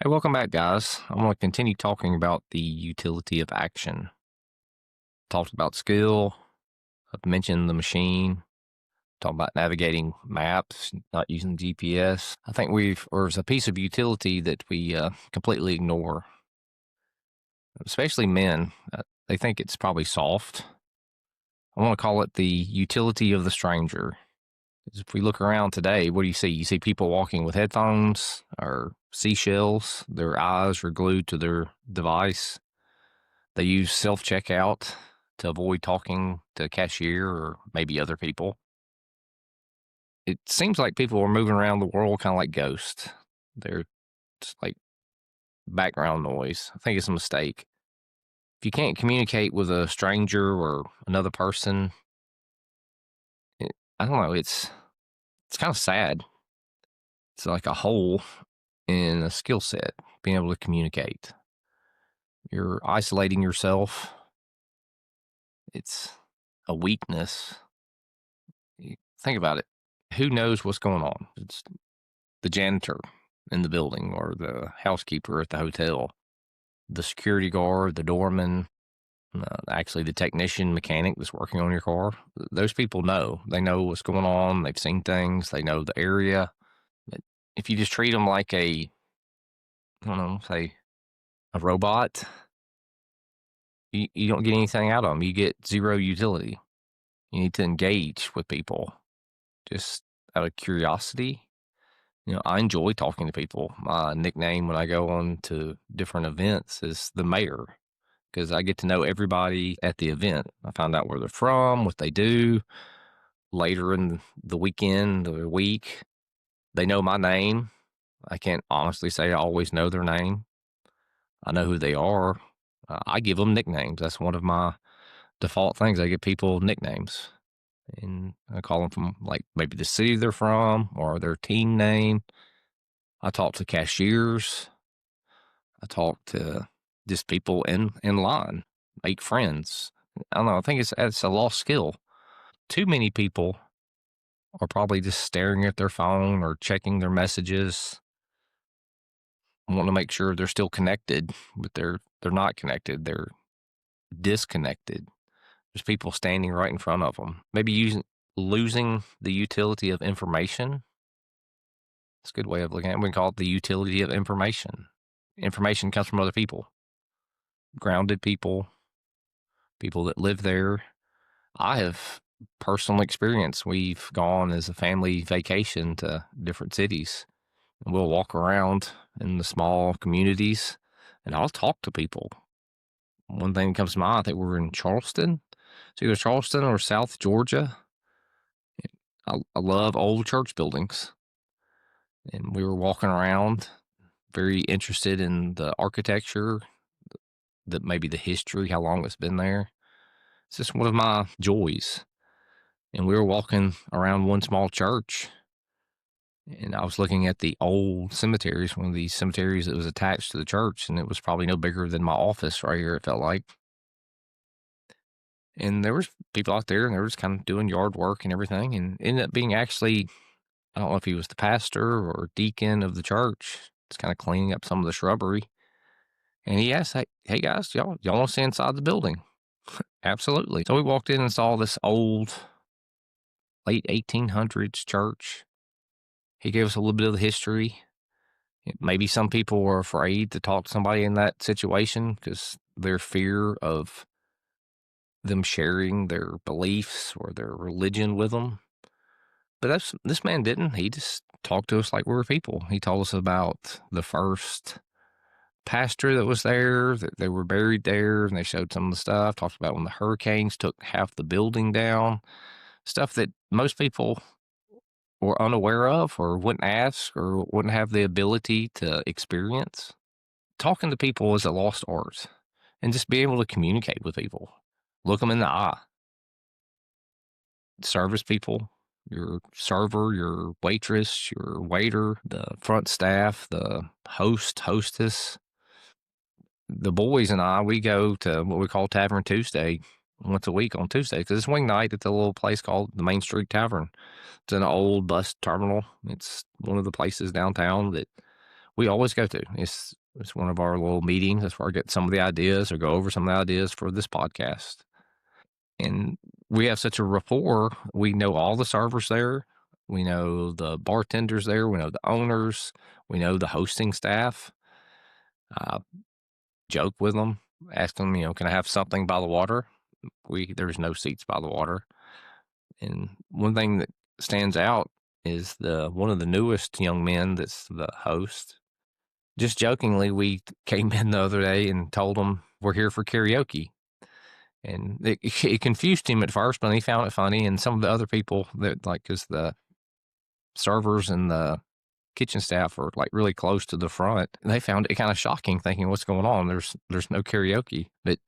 Hey, welcome back, guys. I want to continue talking about the utility of action. Talked about skill. I've mentioned the machine. Talked about navigating maps, not using GPS. I think there's a piece of utility that we completely ignore, especially men. They think it's probably soft. I want to call it the utility of the stranger. 'Cause if we look around today, what do you see? You see people walking with headphones or seashells. Their eyes are glued to their device. They use self checkout to avoid talking to a cashier or maybe other people. It seems like people are moving around the world kind of like ghosts. They're just like background noise. I think it's a mistake. If you can't communicate with a stranger or another person, I don't know. It's kind of sad. It's like a hole in a skill set, being able to communicate. You're isolating yourself. It's a weakness. Think about it. Who knows what's going on? It's the janitor in the building or the housekeeper at the hotel, the security guard, the doorman, actually the technician mechanic that's working on your car. Those people know. They know what's going on. They've seen things. They know the area. But if you just treat them like I don't know, say a robot, you don't get anything out of them. You get zero utility. You need to engage with people just out of curiosity. I enjoy talking to people. My nickname when I go on to different events is the mayor because I get to know everybody at the event. I find out where they're from, what they do. Later in the weekend or week, they know my name. I can't honestly say I always know their name. I know who they are. I give them nicknames. That's one of my default things. I give people nicknames. And I call them from like maybe the city they're from or their team name. I talk to cashiers. I talk to just people in line, make friends. I don't know. I think it's a lost skill. Too many people are probably just staring at their phone or checking their messages, wanting to make sure they're still connected, but they're not connected. They're disconnected. There's people standing right in front of them. Maybe losing the utility of information. It's a good way of looking at it. We can call it the utility of information. Information comes from other people, grounded people, people that live there. I have personal experience. We've gone as a family vacation to different cities, and we'll walk around in the small communities, and I'll talk to people. One thing that comes to mind, I think we were in Charleston. It's either Charleston or South Georgia. I love old church buildings, and we were walking around, very interested in the architecture, that maybe the history, how long it's been there. It's just one of my joys. And we were walking around one small church, and I was looking at the old cemeteries, one of these cemeteries that was attached to the church, and it was probably no bigger than my office right here, it felt like. And there was people out there, and they were just kind of doing yard work and everything, and ended up being actually, I don't know if he was the pastor or deacon of the church, just kind of cleaning up some of the shrubbery. And he asked, hey guys, y'all want to see inside the building? Absolutely. So we walked in and saw this old, late 1800s church. He gave us a little bit of the history. Maybe some people were afraid to talk to somebody in that situation because their fear of them sharing their beliefs or their religion with them. But this man didn't. He just talked to us like we were people. He told us about the first pastor that was there, that they were buried there, and they showed some of the stuff. Talked about when the hurricanes took half the building down, stuff that most people were unaware of or wouldn't ask or wouldn't have the ability to experience. Talking to people is a lost art, and just being able to communicate with people, look them in the eye, service people, your server, your waitress, your waiter, the front staff, the host, hostess. The boys and I, we go to what we call Tavern Tuesday once a week on Tuesday because it's wing night at the little place called the Main Street Tavern. It's an old bus terminal. It's one of the places downtown that we always go to. It's one of our little meetings. That's where I get some of the ideas or go over some of the ideas for this podcast. And we have such a rapport. We know all the servers there. We know the bartenders there. We know the owners. We know the hosting staff. I joke with them, ask them, can I have something by the water? There's no seats by the water. And one thing that stands out is one of the newest young men that's the host. Just jokingly, we came in the other day and told him we're here for karaoke. And it confused him at first, but he found it funny. And some of the other people that because the servers and the kitchen staff are like really close to the front, they found it kind of shocking, thinking, "What's going on? There's no karaoke." But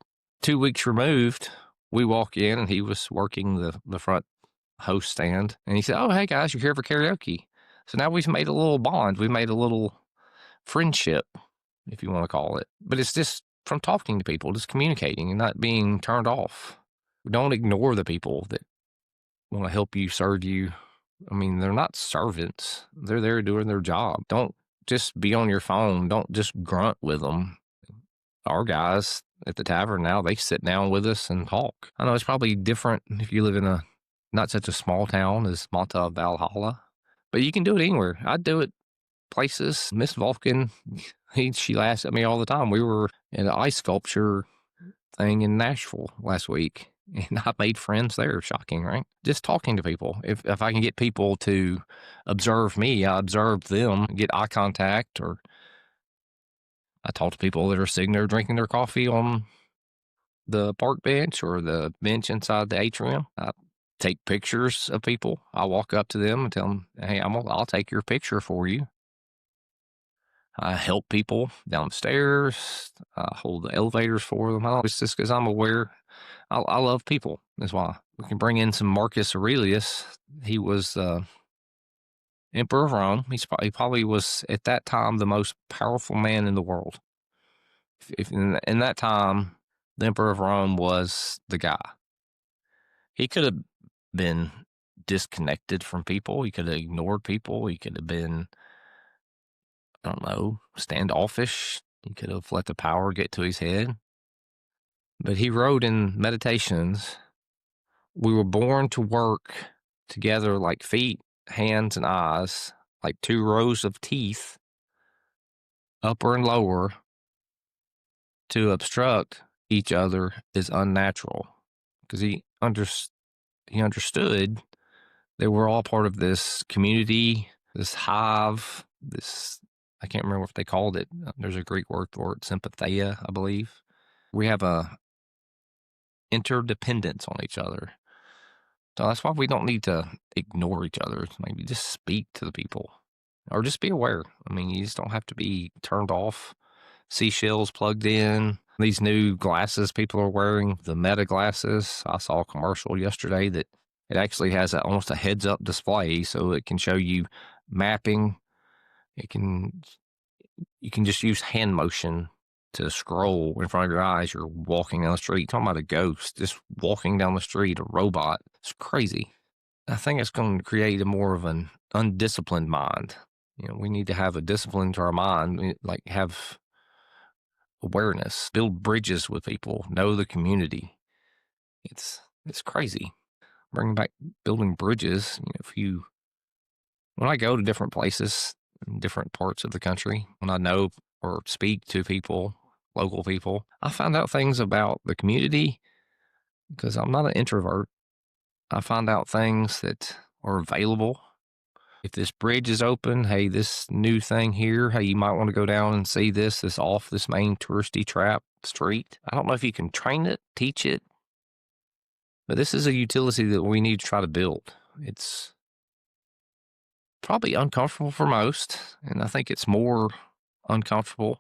2 weeks removed, we walk in and he was working the front host stand, and he said, "Oh, hey guys, you're here for karaoke." So now we've made a little bond. We made a little friendship, if you want to call it. But it's just from talking to people, just communicating and not being turned off. Don't ignore the people that want to help you, serve you. I mean, they're not servants. They're there doing their job. Don't just be on your phone. Don't just grunt with them. Our guys at the tavern now, they sit down with us and talk. I know it's probably different if you live in a not such a small town as Mata Valhalla, but you can do it anywhere. I do it places. Miss Vulcan, she laughs at me all the time. We were at an ice sculpture thing in Nashville last week, and I made friends there. Shocking, right? Just talking to people. If I can get people to observe me, I observe them, get eye contact, or I talk to people that are sitting there drinking their coffee on the park bench or the bench inside the atrium. I take pictures of people. I walk up to them and tell them, "Hey, I'll take your picture for you." I help people downstairs. I hold the elevators for them. It's just because I'm aware. I love people. That's why we can bring in some Marcus Aurelius. He was emperor of Rome. He probably was at that time the most powerful man in the world. If in that time, the emperor of Rome was the guy. He could have been disconnected from people. He could have ignored people. He could have been, I don't know, standoffish. He could have let the power get to his head. But he wrote in Meditations, "We were born to work together like feet, hands, and eyes, like two rows of teeth, upper and lower. To obstruct each other is unnatural." Because he understood that we're all part of this community, this hive, I can't remember what they called it. There's a Greek word for it, sympatheia, I believe. We have a interdependence on each other. So that's why we don't need to ignore each other. Maybe just speak to the people or just be aware. I mean, you just don't have to be turned off. Seashells plugged in. These new glasses people are wearing, the Meta glasses. I saw a commercial yesterday that it actually has almost a heads up display, so it can show you mapping. You can just use hand motion to scroll in front of your eyes. You're walking down the street. Talking about a ghost just walking down the street, a robot. It's crazy. I think it's going to create more of an undisciplined mind. We need to have a discipline to our mind, like have awareness, build bridges with people, know the community. It's crazy. Bringing back building bridges. When I go to different places in different parts of the country, when I know or speak to people, local people, I find out things about the community because I'm not an introvert. I find out things that are available. If this bridge is open, hey, this new thing here, hey, you might want to go down and see this off this main touristy trap street. I don't know if you can train it, teach it, but this is a utility that we need to try to build. It's probably uncomfortable for most, and I think it's more uncomfortable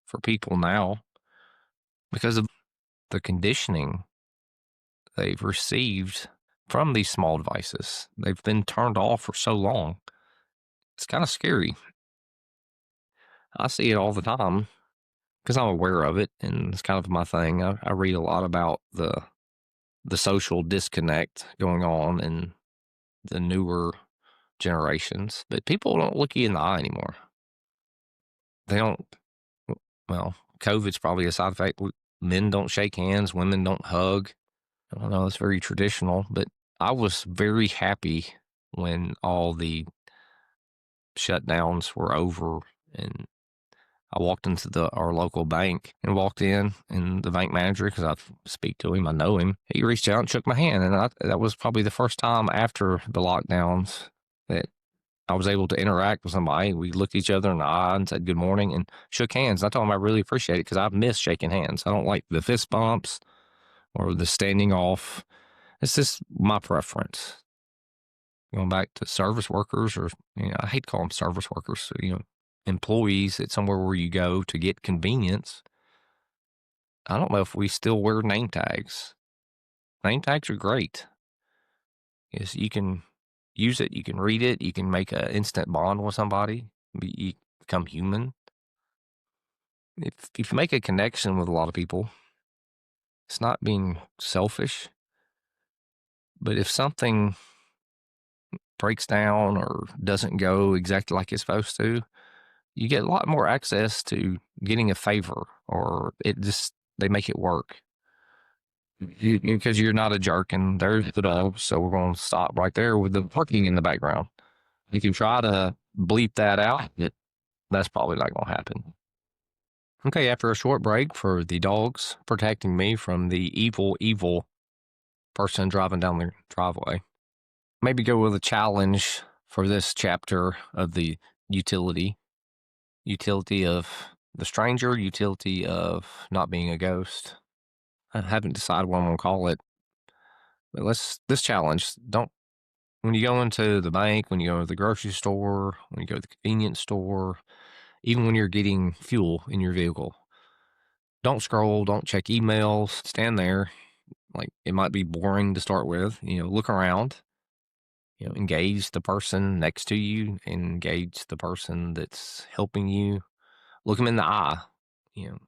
for people now because of the conditioning they've received from these small devices. They've been turned off for so long. It's kind of scary. I see it all the time because I'm aware of it, and it's kind of my thing. I read a lot about the social disconnect going on in the newer generations, but people don't look you in the eye anymore. they don't, well, COVID's probably a side effect. Men don't shake hands, women don't hug. I don't know, it's very traditional, but I was very happy when all the shutdowns were over and I walked into our local bank and walked in, and the bank manager, because I speak to him, I know him, he reached out and shook my hand. And that was probably the first time after the lockdowns that I was able to interact with somebody. We looked each other in the eye and said good morning and shook hands. I told him I really appreciate it because I miss shaking hands. I don't like the fist bumps or the standing off. It's just my preference. Going back to service workers, or I hate to call them service workers, employees at somewhere where you go to get convenience. I don't know if we still wear name tags. Name tags are great. Yes, you can use it, you can read it, you can make an instant bond with somebody. You become human. If you make a connection with a lot of people, it's not being selfish. But if something breaks down or doesn't go exactly like it's supposed to, you get a lot more access to getting a favor, or they make it work. Because you're not a jerk and there's the dog, so we're going to stop right there with the parking in the background. If you try to bleep that out, that's probably not going to happen. Okay, after a short break for the dogs protecting me from the evil person driving down the driveway, maybe go with a challenge for this chapter of the utility of the stranger, utility of not being a ghost. I haven't decided what I'm going to call it. But this challenge, when you go into the bank, when you go to the grocery store, when you go to the convenience store, even when you're getting fuel in your vehicle, don't scroll, don't check emails, stand there. Like, it might be boring to start with, look around, engage the person next to you, engage the person that's helping you, look them in the eye,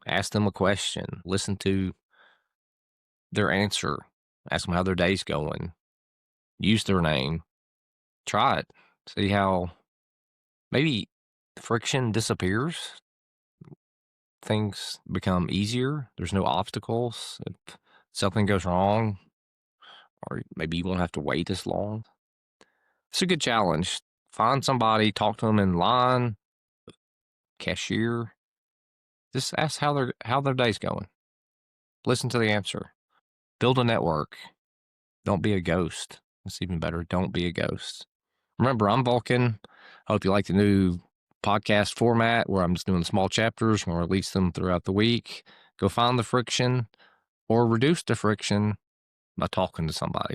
ask them a question, listen to their answer, ask them how their day's going, use their name, try it, see how maybe friction disappears, things become easier, there's no obstacles. If something goes wrong, or maybe you won't have to wait as long. It's a good challenge. Find somebody, talk to them in line, cashier. Just ask how their day's going. Listen to the answer. Build a network. Don't be a ghost. It's even better. Don't be a ghost. Remember, I'm Vulcan. I hope you like the new podcast format where I'm just doing small chapters. We'll release them throughout the week. Go find the friction or reduce the friction by talking to somebody.